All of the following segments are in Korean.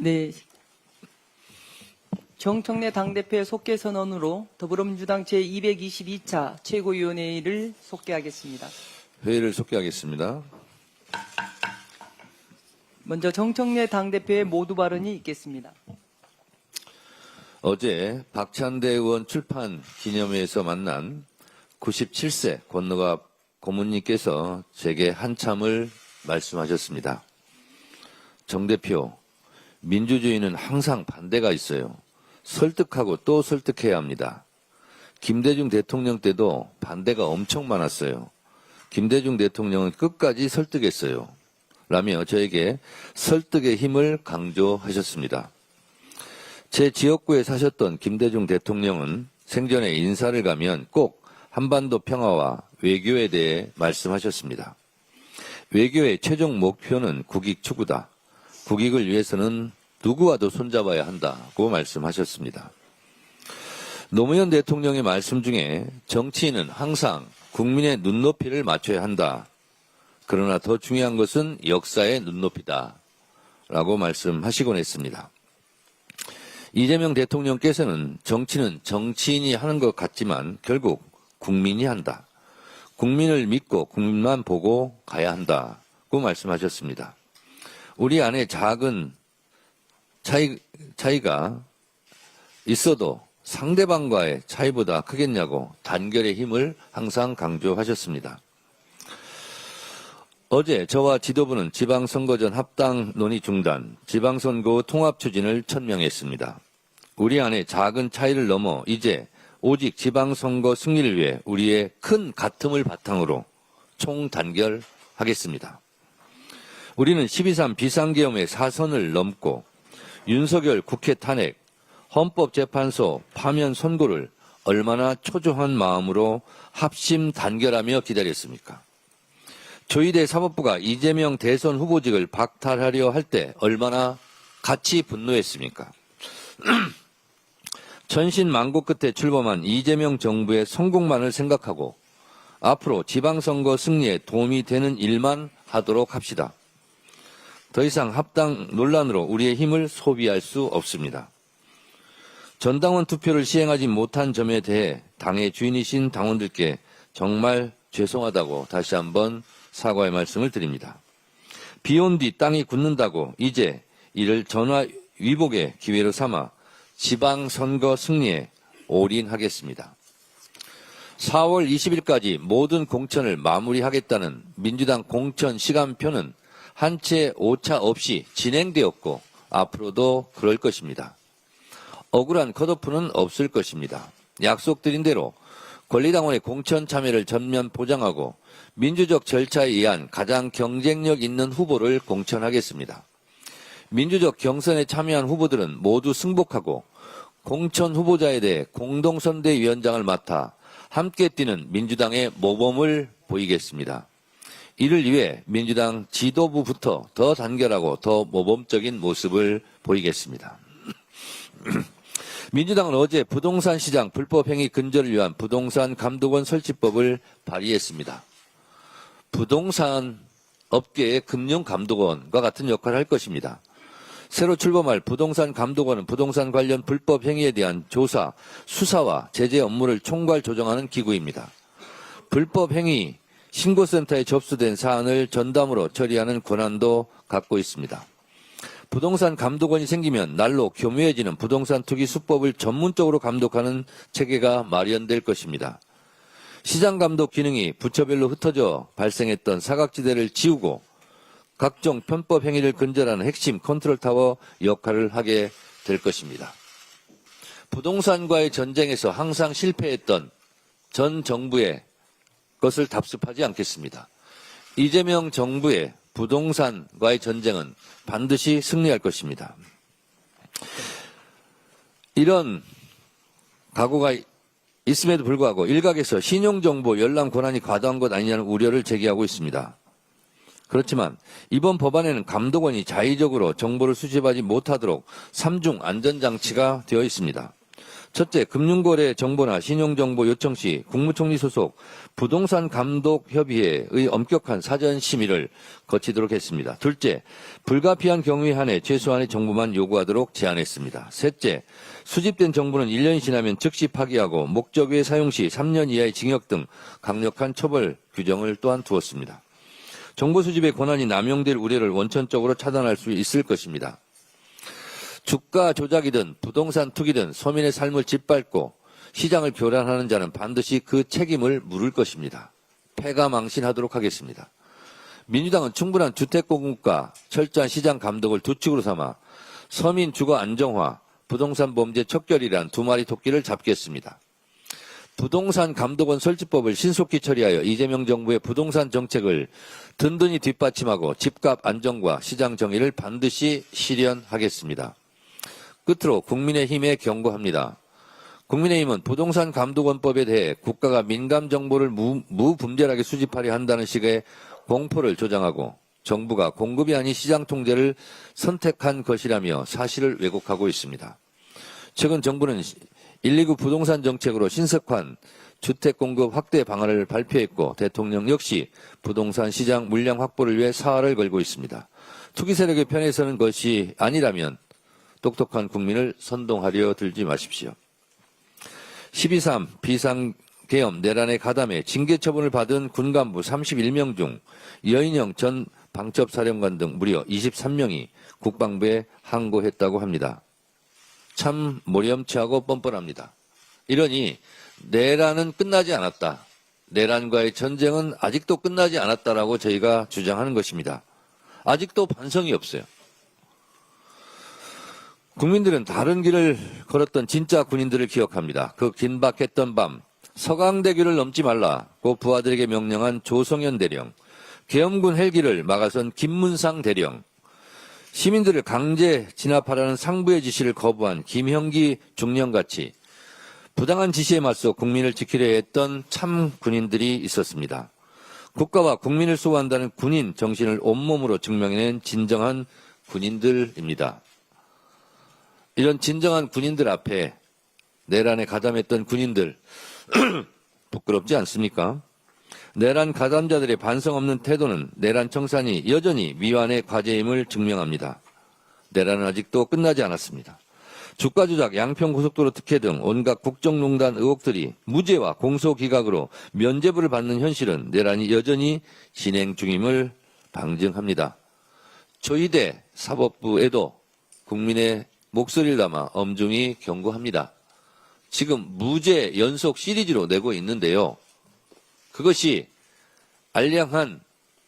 네. 정청래 당대표의 속개 선언으로 더불어민주당 제222차 최고위원회의를 속개하겠습니다. 회의를 속개하겠습니다. 먼저 정청래 당대표의 모두 발언이 있겠습니다. 어제 박찬대 의원 출판 기념회에서 만난 97세 권노갑 고문님께서 제게 한참을 말씀하셨습니다. 정 대표, 민주주의는 항상 반대가 있어요. 설득하고 또 설득해야 합니다. 김대중 대통령 때도 반대가 엄청 많았어요. 김대중 대통령은 끝까지 설득했어요. 라며 저에게 설득의 힘을 강조하셨습니다. 제 지역구에 사셨던 김대중 대통령은 생전에 인사를 가면 꼭 한반도 평화와 외교에 대해 말씀하셨습니다. 외교의 최종 목표는 국익 추구다. 국익을 위해서는 누구와도 손잡아야 한다고 말씀하셨습니다. 노무현 대통령의 말씀 중에 정치인은 항상 국민의 눈높이를 맞춰야 한다. 그러나 더 중요한 것은 역사의 눈높이다. 라고 말씀하시곤 했습니다. 이재명 대통령께서는 정치는 정치인이 하는 것 같지만 결국 국민이 한다. 국민을 믿고 국민만 보고 가야 한다고 말씀하셨습니다. 우리 안에 작은 차이가 있어도 상대방과의 차이보다 크겠냐고 단결의 힘을 항상 강조하셨습니다. 어제 저와 지도부는 지방선거 전 합당 논의 중단, 지방선거 통합 추진을 천명했습니다. 우리 안에 작은 차이를 넘어 이제 오직 지방선거 승리를 위해 우리의 큰 가슴을 바탕으로 총단결하겠습니다. 우리는 12.3 비상계엄의 사선을 넘고 윤석열 국회 탄핵, 헌법재판소 파면 선고를 얼마나 초조한 마음으로 합심 단결하며 기다렸습니까? 조희대 사법부가 이재명 대선 후보직을 박탈하려 할 때 얼마나 같이 분노했습니까? 천신만고 끝에 출범한 이재명 정부의 성공만을 생각하고 앞으로 지방선거 승리에 도움이 되는 일만 하도록 합시다. 더 이상 합당 논란으로 우리의 힘을 소비할 수 없습니다. 전당원 투표를 시행하지 못한 점에 대해 당의 주인이신 당원들께 정말 죄송하다고 다시 한번 사과의 말씀을 드립니다. 비온 뒤 땅이 굳는다고 이제 이를 전화위복의 기회로 삼아 지방선거 승리에 올인하겠습니다. 4월 20일까지 모든 공천을 마무리하겠다는 민주당 공천 시간표는 한 채 오차 없이 진행되었고 앞으로도 그럴 것입니다. 억울한 컷오프는 없을 것입니다. 약속드린 대로 권리당원의 공천 참여를 전면 보장하고 민주적 절차에 의한 가장 경쟁력 있는 후보를 공천하겠습니다. 민주적 경선에 참여한 후보들은 모두 승복하고 공천 후보자에 대해 공동선대위원장을 맡아 함께 뛰는 민주당의 모범을 보이겠습니다. 이를 위해 민주당 지도부부터 더 단결하고 더 모범적인 모습을 보이겠습니다. 민주당은 어제 부동산 시장 불법 행위 근절을 위한 부동산 감독원 설치법을 발의했습니다. 부동산 업계의 금융감독원과 같은 역할을 할 것입니다. 새로 출범할 부동산 감독원은 부동산 관련 불법 행위에 대한 조사, 수사와 제재 업무를 총괄 조정하는 기구입니다. 불법 행위 신고센터에 접수된 사안을 전담으로 처리하는 권한도 갖고 있습니다. 부동산 감독원이 생기면 날로 교묘해지는 부동산 투기 수법을 전문적으로 감독하는 체계가 마련될 것입니다. 시장 감독 기능이 부처별로 흩어져 발생했던 사각지대를 지우고 각종 편법 행위를 근절하는 핵심 컨트롤타워 역할을 하게 될 것입니다. 부동산과의 전쟁에서 항상 실패했던 전 정부의 것을 답습하지 않겠습니다. 이재명 정부의 부동산과의 전쟁은 반드시 승리할 것입니다. 이런 각오가 있음에도 불구하고 일각에서 신용정보 열람 권한이 과도한 것 아니냐는 우려를 제기하고 있습니다. 그렇지만 이번 법안에는 감독원이 자의적으로 정보를 수집하지 못하도록 3중 안전장치가 되어 있습니다. 첫째, 금융거래 정보나 신용정보 요청 시 국무총리 소속 부동산감독협의회의 엄격한 사전 심의를 거치도록 했습니다. 둘째, 불가피한 경우에 한해 최소한의 정보만 요구하도록 제안했습니다. 셋째, 수집된 정보는 1년이 지나면 즉시 파기하고 목적 외 사용 시 3년 이하의 징역 등 강력한 처벌 규정을 또한 두었습니다. 정보 수집의 권한이 남용될 우려를 원천적으로 차단할 수 있을 것입니다. 주가 조작이든 부동산 투기든 서민의 삶을 짓밟고 시장을 교란하는 자는 반드시 그 책임을 물을 것입니다. 패가망신하도록 하겠습니다. 민주당은 충분한 주택 공급과 철저한 시장 감독을 두 축으로 삼아 서민 주거 안정화, 부동산 범죄 척결이란 두 마리 토끼를 잡겠습니다. 부동산 감독원 설치법을 신속히 처리하여 이재명 정부의 부동산 정책을 든든히 뒷받침하고 집값 안정과 시장 정의를 반드시 실현하겠습니다. 끝으로 국민의힘에 경고합니다. 국민의힘은 부동산 감독원법에 대해 국가가 민감 정보를 무분별하게 수집하려 한다는 식의 공포를 조장하고 정부가 공급이 아닌 시장 통제를 선택한 것이라며 사실을 왜곡하고 있습니다. 최근 정부는 129 부동산 정책으로 신속한 주택 공급 확대 방안을 발표했고 대통령 역시 부동산 시장 물량 확보를 위해 사활을 걸고 있습니다. 투기 세력의 편에 서는 것이 아니라면 똑똑한 국민을 선동하려 들지 마십시오. 12.3 비상계엄 내란의 가담에 징계 처분을 받은 군간부 31명 중 여인영 전 방첩사령관 등 무려 23명이 국방부에 항고했다고 합니다. 참 모렴치하고 뻔뻔합니다. 이러니 내란은 끝나지 않았다. 내란과의 전쟁은 아직도 끝나지 않았다라고 저희가 주장하는 것입니다. 아직도 반성이 없어요. 국민들은 다른 길을 걸었던 진짜 군인들을 기억합니다. 그 긴박했던 밤 서강대교를 넘지 말라고 부하들에게 명령한 조성현 대령, 계엄군 헬기를 막아선 김문상 대령, 시민들을 강제 진압하라는 상부의 지시를 거부한 김형기 중령같이 부당한 지시에 맞서 국민을 지키려 했던 참 군인들이 있었습니다. 국가와 국민을 수호한다는 군인 정신을 온몸으로 증명해낸 진정한 군인들입니다. 이런 진정한 군인들 앞에 내란에 가담했던 군인들 부끄럽지 않습니까? 내란 가담자들의 반성 없는 태도는 내란 청산이 여전히 미완의 과제임을 증명합니다. 내란은 아직도 끝나지 않았습니다. 주가 조작, 양평고속도로 특혜 등 온갖 국정농단 의혹들이 무죄와 공소기각으로 면죄부를 받는 현실은 내란이 여전히 진행 중임을 방증합니다. 조희대 사법부에도 국민의 목소리를 담아 엄중히 경고합니다. 지금 무죄 연속 시리즈로 내고 있는데요. 그것이 알량한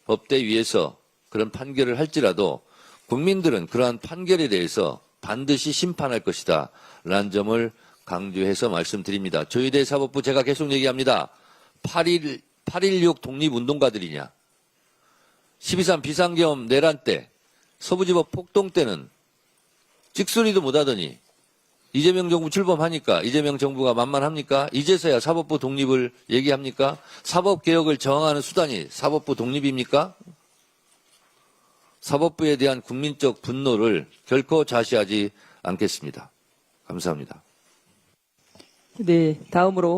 법대 위에서 그런 판결을 할지라도 국민들은 그러한 판결에 대해서 반드시 심판할 것이다 라는 점을 강조해서 말씀드립니다. 조희대 사법부 제가 계속 얘기합니다. 8.16 독립운동가들이냐, 12.3 비상계엄 내란 때, 서부지법 폭동 때는 찍소리도 못하더니 이재명 정부 출범하니까 이재명 정부가 만만합니까? 이제서야 사법부 독립을 얘기합니까? 사법개혁을 저항하는 수단이 사법부 독립입니까? 사법부에 대한 국민적 분노를 결코 좌시하지 않겠습니다. 감사합니다. 네, 다음으로